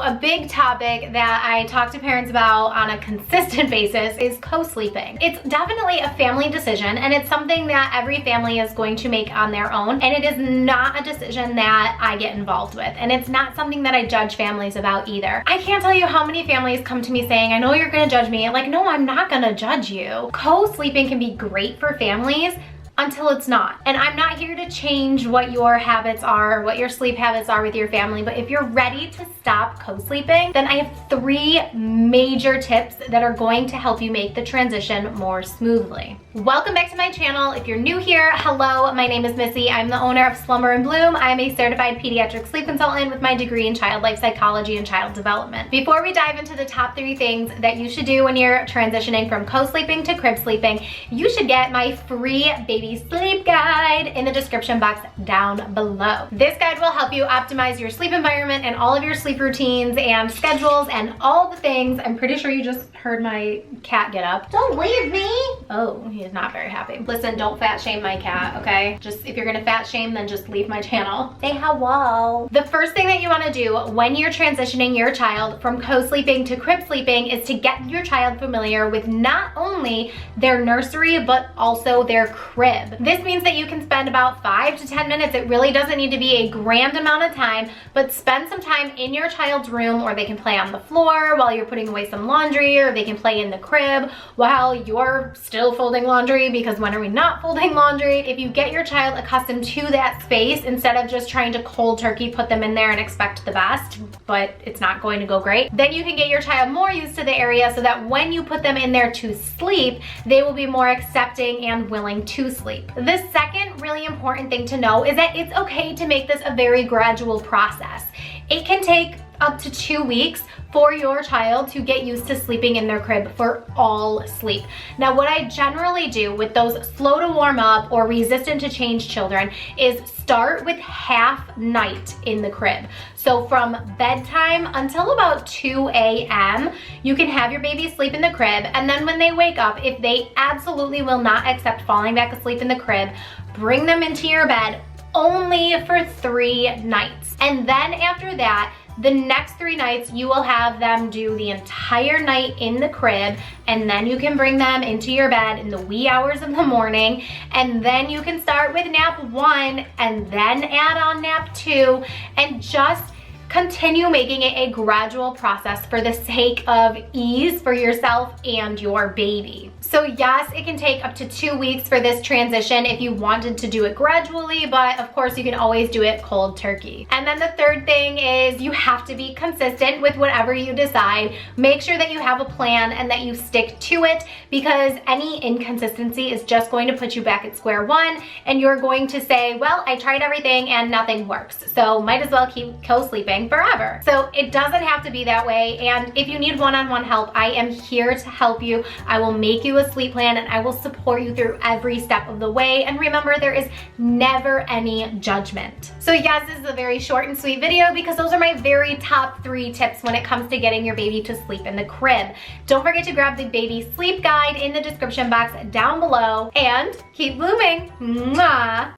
a big topic that I talk to parents about on a consistent basis is co-sleeping. It's definitely a family decision, and it's something that every family is going to make on their own, and it is not a decision that I get involved with, and it's not something that I judge families about either. I can't tell you how many families come to me saying, I know you're gonna judge me. Like, no, I'm not gonna judge you. Co-sleeping can be great for families until it's not. And I'm not here to change what your habits are, what your sleep habits are with your family, but if you're ready to stop co-sleeping, then I have 3 major tips that are going to help you make the transition more smoothly. Welcome back to my channel. If you're new here, hello, my name is Missy. I'm the owner of Slumber and Bloom. I am a certified pediatric sleep consultant with my degree in child life psychology and child development. Before we dive into the top 3 things that you should do when you're transitioning from co-sleeping to crib sleeping, you should get my free baby sleep guide in the description box down below. This guide will help you optimize your sleep environment and all of your sleep routines and schedules and all the things. I'm pretty sure you just heard my cat get up. Don't leave me. Oh, he is not very happy. Listen, don't fat shame my cat, okay? Just if you're gonna fat shame, then just leave my channel. Say hello. The first thing that you wanna do when you're transitioning your child from co-sleeping to crib sleeping is to get your child familiar with not only their nursery, but also their crib. This means that you can spend about 5 to 10 minutes. It really doesn't need to be a grand amount of time, but spend some time in your child's room, or they can play on the floor while you're putting away some laundry, or they can play in the crib while you're still folding laundry, because when are we not folding laundry? If you get your child accustomed to that space, instead of just trying to cold turkey put them in there and expect the best, but it's not going to go great, then you can get your child more used to the area so that when you put them in there to sleep, they will be more accepting and willing to sleep. The second really important thing to know is that it's okay to make this a very gradual process. It can take up to 2 weeks for your child to get used to sleeping in their crib for all sleep. Now, what I generally do with those slow to warm up or resistant to change children is start with half night in the crib. So from bedtime until about 2 a.m., you can have your baby sleep in the crib, and then when they wake up, if they absolutely will not accept falling back asleep in the crib, bring them into your bed only for 3 nights. And then after that, the next 3 nights, you will have them do the entire night in the crib, and then you can bring them into your bed in the wee hours of the morning, and then you can start with nap 1 and then add on nap 2, and just continue making it a gradual process for the sake of ease for yourself and your baby. So yes, it can take up to 2 weeks for this transition if you wanted to do it gradually, but of course you can always do it cold turkey. And then the third thing is you have to be consistent with whatever you decide. Make sure that you have a plan and that you stick to it, because any inconsistency is just going to put you back at square one, and you're going to say, well, I tried everything and nothing works, so might as well keep co-sleeping forever. So it doesn't have to be that way, and if you need one-on-one help, I am here to help you. I will make you a sleep plan, and I will support you through every step of the way. And remember, there is never any judgment. So yes, this is a very short and sweet video because those are my very top 3 tips when it comes to getting your baby to sleep in the crib. Don't forget to grab the baby sleep guide in the description box down below, and keep blooming. Mwah.